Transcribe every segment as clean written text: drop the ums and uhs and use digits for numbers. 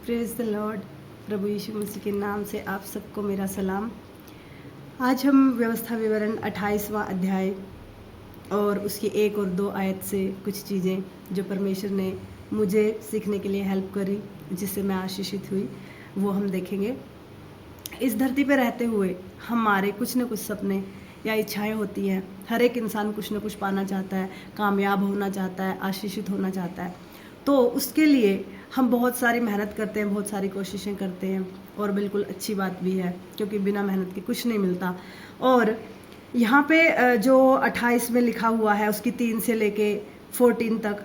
Praise the lord. प्रभु यीशु मसीह के नाम से आप सबको मेरा सलाम। आज हम व्यवस्था विवरण 28वां अध्याय और उसकी 1 और 2 आयत से कुछ चीज़ें जो परमेश्वर ने मुझे सीखने के लिए हेल्प करी, जिससे मैं आशीषित हुई, वो हम देखेंगे। इस धरती पर रहते हुए हमारे कुछ न कुछ सपने या इच्छाएं होती हैं। हर एक इंसान कुछ न कुछ पाना चाहता है, कामयाब होना चाहता है, आशीषित होना चाहता है। तो उसके लिए हम बहुत सारी मेहनत करते हैं, बहुत सारी कोशिशें करते हैं, और बिल्कुल अच्छी बात भी है, क्योंकि बिना मेहनत के कुछ नहीं मिलता। और यहाँ पे जो 28 में लिखा हुआ है, उसकी 3 से लेके 14 तक,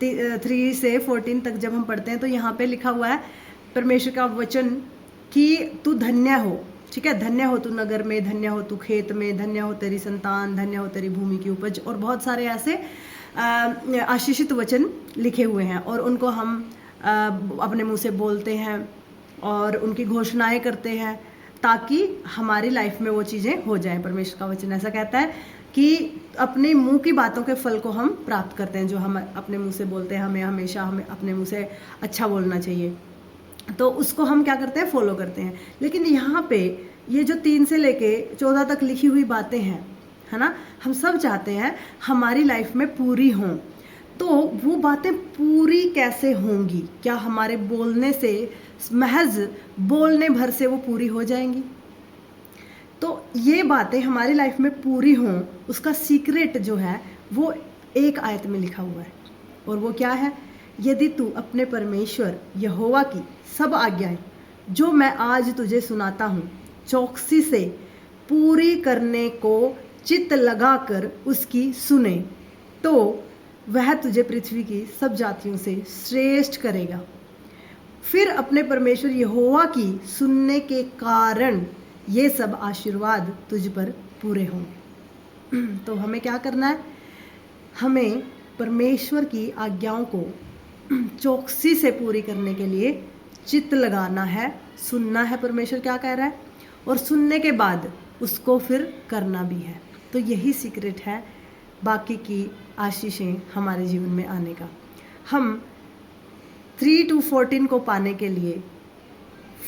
3 से 14 तक जब हम पढ़ते हैं तो यहाँ पे लिखा हुआ है परमेश्वर का वचन कि तू धन्य हो। ठीक है, धन्य हो तू नगर में, धन्य हो तू खेत में, धन्य हो तेरी संतान, धन्य हो तेरी भूमि की उपज, और बहुत सारे ऐसे आशीषित वचन लिखे हुए हैं, और उनको हम अपने मुंह से बोलते हैं और उनकी घोषणाएं करते हैं, ताकि हमारी लाइफ में वो चीज़ें हो जाएं। परमेश्वर का वचन ऐसा कहता है कि अपने मुंह की बातों के फल को हम प्राप्त करते हैं। जो हम अपने मुंह से बोलते हैं, हमें अपने मुंह से अच्छा बोलना चाहिए, तो उसको हम क्या करते हैं, फॉलो करते हैं। लेकिन यहाँ पे ये जो 3 से लेके 14 तक लिखी हुई बातें हैं, है ना, हम सब चाहते हैं हमारी लाइफ में पूरी हों। तो वो बातें पूरी कैसे होंगी? क्या हमारे बोलने से, महज बोलने भर से वो पूरी हो जाएंगी? तो ये बातें हमारी लाइफ में पूरी हों, उसका सीक्रेट जो है वो एक आयत में लिखा हुआ है, और वो क्या है? यदि तू अपने परमेश्वर यहोवा की सब आज्ञाएं जो मैं आज तुझे सुनाता हूँ चौकसी से पूरी करने को चित्त लगाकर उसकी सुने, तो वह तुझे पृथ्वी की सब जातियों से श्रेष्ठ करेगा। फिर अपने परमेश्वर यहोवा की सुनने के कारण ये सब आशीर्वाद तुझ पर पूरे होंगे। तो हमें क्या करना है? हमें परमेश्वर की आज्ञाओं को चौकसी से पूरी करने के लिए चित्त लगाना है, सुनना है परमेश्वर क्या कह रहा है, और सुनने के बाद उसको फिर करना भी है। तो यही सीक्रेट है बाकी की आशीषें हमारे जीवन में आने का। हम 3 to 14 को पाने के लिए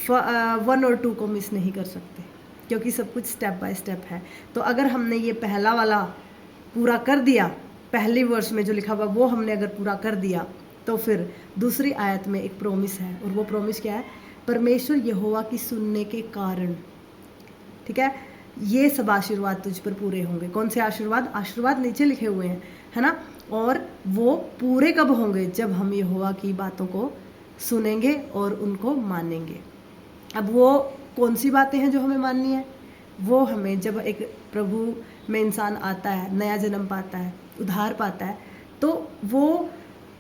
1 और 2 को मिस नहीं कर सकते, क्योंकि सब कुछ स्टेप बाय स्टेप है। तो अगर हमने ये पहला वाला पूरा कर दिया, पहली वर्ष में जो लिखा हुआ वो हमने अगर पूरा कर दिया, तो फिर दूसरी आयत में एक प्रॉमिस है, और वो प्रॉमिस क्या है? परमेश्वर यहोवा की सुनने के कारण, ठीक है, ये सब आशीर्वाद तुझ पर पूरे होंगे। कौन से आशीर्वाद? आशीर्वाद नीचे लिखे हुए हैं, है ना, और वो पूरे कब होंगे? जब हम यहोवा की बातों को सुनेंगे और उनको मानेंगे। अब वो कौन सी बातें हैं जो हमें माननी है? वो हमें, जब एक प्रभु में इंसान आता है, नया जन्म पाता है, उद्धार पाता है, तो वो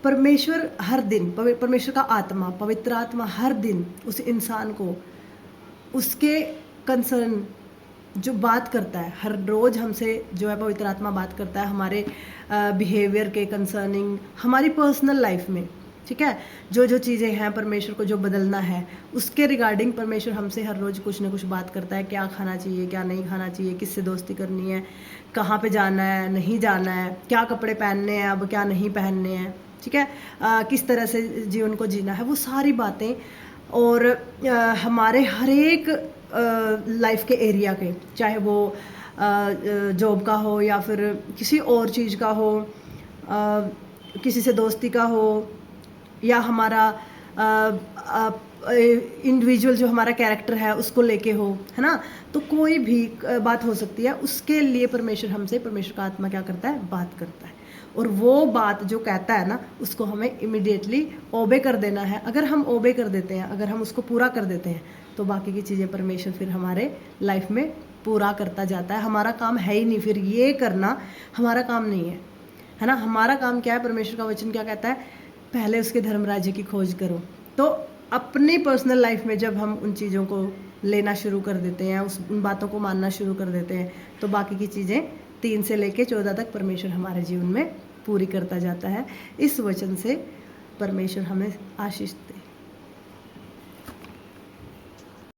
परमेश्वर हर दिन, परमेश्वर का आत्मा, पवित्र आत्मा हर दिन उस इंसान को उसके कंसर्न जो बात करता है, हर रोज़ हमसे जो है पवित्र आत्मा बात करता है हमारे बिहेवियर के कंसर्निंग, हमारी पर्सनल लाइफ में, ठीक है, जो जो चीज़ें हैं परमेश्वर को जो बदलना है, उसके रिगार्डिंग परमेश्वर हमसे हर रोज़ कुछ ना कुछ बात करता है। क्या खाना चाहिए, क्या नहीं खाना चाहिए, किससे दोस्ती करनी है, कहाँ पे जाना है, नहीं जाना है, क्या कपड़े पहनने हैं, अब क्या नहीं पहनने हैं, ठीक है, किस तरह से जीवन को जीना है, वो सारी बातें, और हमारे हर एक लाइफ के एरिया के, चाहे वो जॉब का हो या फिर किसी और चीज़ का हो, किसी से दोस्ती का हो, या हमारा इंडिविजुअल जो हमारा कैरेक्टर है उसको लेके हो, है ना, तो कोई भी बात हो सकती है। उसके लिए परमेश्वर हमसे, परमेश्वर का आत्मा क्या करता है? बात करता है, और वो बात जो कहता है ना, उसको हमें इमिडिएटली ओबे कर देना है। अगर हम ओबे कर देते हैं, अगर हम उसको पूरा कर देते हैं, तो बाकी की चीज़ें परमेश्वर फिर हमारे लाइफ में पूरा करता जाता है। हमारा काम है ही नहीं, फिर ये करना हमारा काम नहीं है, है ना। हमारा काम क्या है? परमेश्वर का वचन क्या कहता है? पहले उसके धर्म राज्य की खोज करो। तो अपनी पर्सनल लाइफ में जब हम उन चीज़ों को लेना शुरू कर देते हैं, उन बातों को मानना शुरू कर देते हैं, तो बाकी की चीज़ें 3 से लेके 14 तक परमेश्वर हमारे जीवन में पूरी करता जाता है। इस वचन से परमेश्वर हमें आशीष दे।